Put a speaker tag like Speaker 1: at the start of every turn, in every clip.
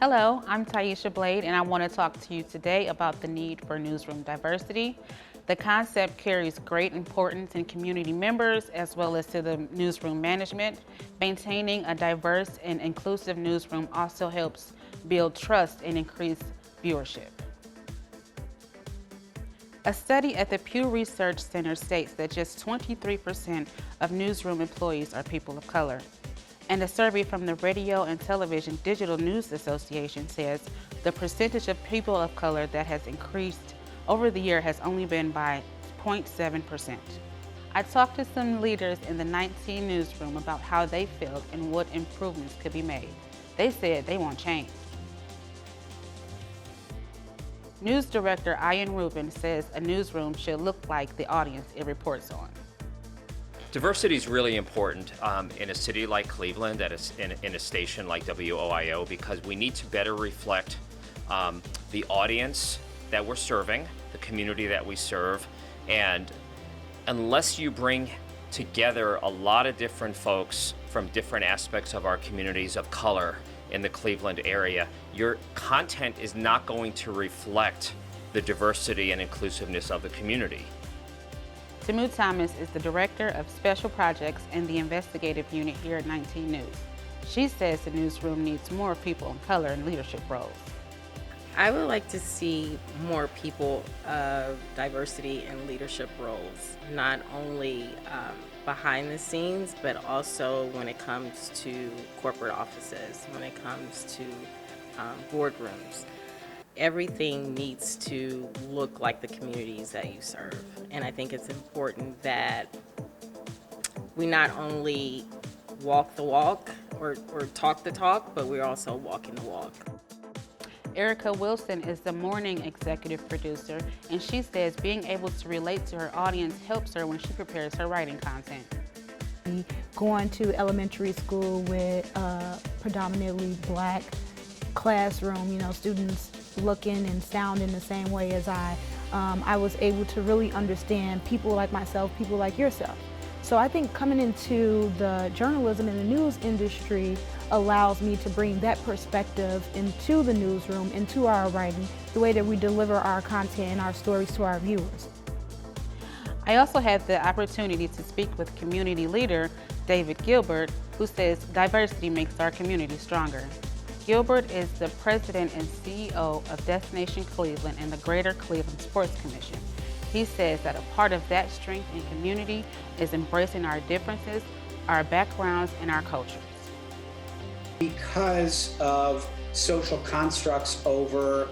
Speaker 1: Hello, I'm Taisha Blade, and I want to talk to you today about the need for newsroom diversity. The concept carries great importance in community members as well as to the newsroom management. Maintaining a diverse and inclusive newsroom also helps build trust and increase viewership. A study at the Pew Research Center states that just 23% of newsroom employees are people of color. And a survey from the Radio and Television Digital News Association says the percentage of people of color that has increased over the year has only been by 0.7%. I talked to some leaders in the 19 newsroom about how they felt and what improvements could be made. They said they want change. News director Ian Rubin says a newsroom should look like the audience it reports on.
Speaker 2: Diversity is really important in a city like Cleveland, in a station like WOIO, because we need to better reflect the audience that we're serving, the community that we serve, and unless you bring together a lot of different folks from different aspects of our communities of color in the Cleveland area, your content is not going to reflect the diversity and inclusiveness of the community.
Speaker 1: Tamu Thomas is the Director of Special Projects and the Investigative Unit here at 19 News. She says the newsroom needs more people of color in leadership roles.
Speaker 3: I would like to see more people of diversity in leadership roles, not only behind the scenes, but also when it comes to corporate offices, when it comes to boardrooms. Everything needs to look like the communities that you serve. And I think it's important that we not only walk the walk or talk the talk, but we're also walking the walk.
Speaker 1: Erica Wilson is the morning executive producer, and she says being able to relate to her audience helps her when she prepares her writing content.
Speaker 4: Going to elementary school with a predominantly black classroom, students looking and sounding the same way as I was able to really understand people like myself, people like yourself. So I think coming into the journalism and the news industry allows me to bring that perspective into the newsroom, into our writing, the way that we deliver our content and our stories to our viewers.
Speaker 1: I also had the opportunity to speak with community leader David Gilbert, who says diversity makes our community stronger. Gilbert is the president and CEO of Destination Cleveland and the Greater Cleveland Sports Commission. He says that a part of that strength in community is embracing our differences, our backgrounds, and our cultures.
Speaker 5: Because of social constructs over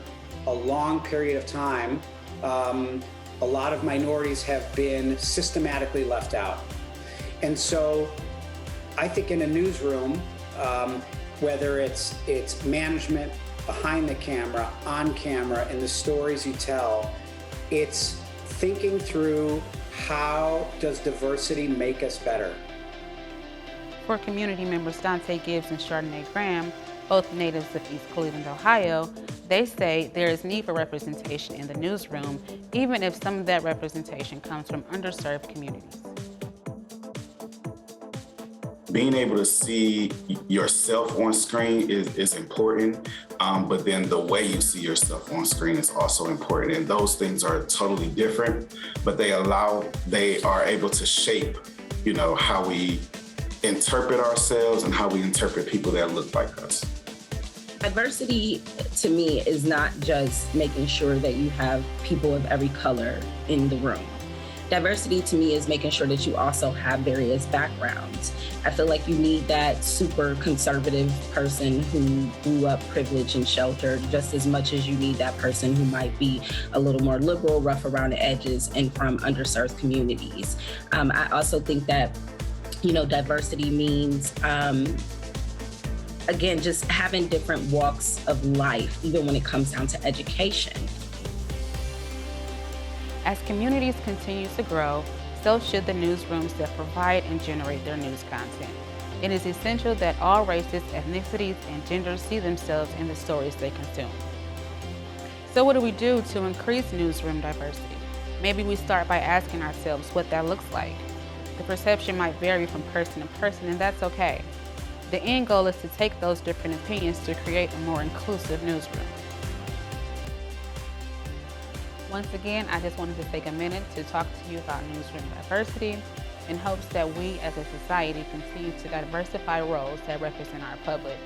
Speaker 5: a long period of time, a lot of minorities have been systematically left out. And so I think in a newsroom, whether it's management, behind the camera, on camera, and the stories you tell, it's thinking through how does diversity make us better.
Speaker 1: For community members Dante Gibbs and Chardonnay Graham, both natives of East Cleveland, Ohio, they say there is need for representation in the newsroom, even if some of that representation comes from underserved communities.
Speaker 6: Being able to see yourself on screen is important, but then the way you see yourself on screen is also important. And those things are totally different, but they are able to shape, how we interpret ourselves and how we interpret people that look like us.
Speaker 7: Diversity to me is not just making sure that you have people of every color in the room. Diversity to me is making sure that you also have various backgrounds. I feel like you need that super conservative person who grew up privileged and sheltered just as much as you need that person who might be a little more liberal, rough around the edges, and from underserved communities. I also think that, diversity means, again, just having different walks of life, even when it comes down to education.
Speaker 1: As communities continue to grow, so should the newsrooms that provide and generate their news content. It is essential that all races, ethnicities, and genders see themselves in the stories they consume. So what do we do to increase newsroom diversity? Maybe we start by asking ourselves what that looks like. The perception might vary from person to person, and that's okay. The end goal is to take those different opinions to create a more inclusive newsroom. Once again, I just wanted to take a minute to talk to you about Newsroom Diversity in hopes that we as a society continue to diversify roles that represent our public.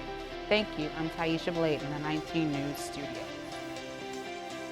Speaker 1: Thank you. I'm Taisha Blade in the 19 News studio.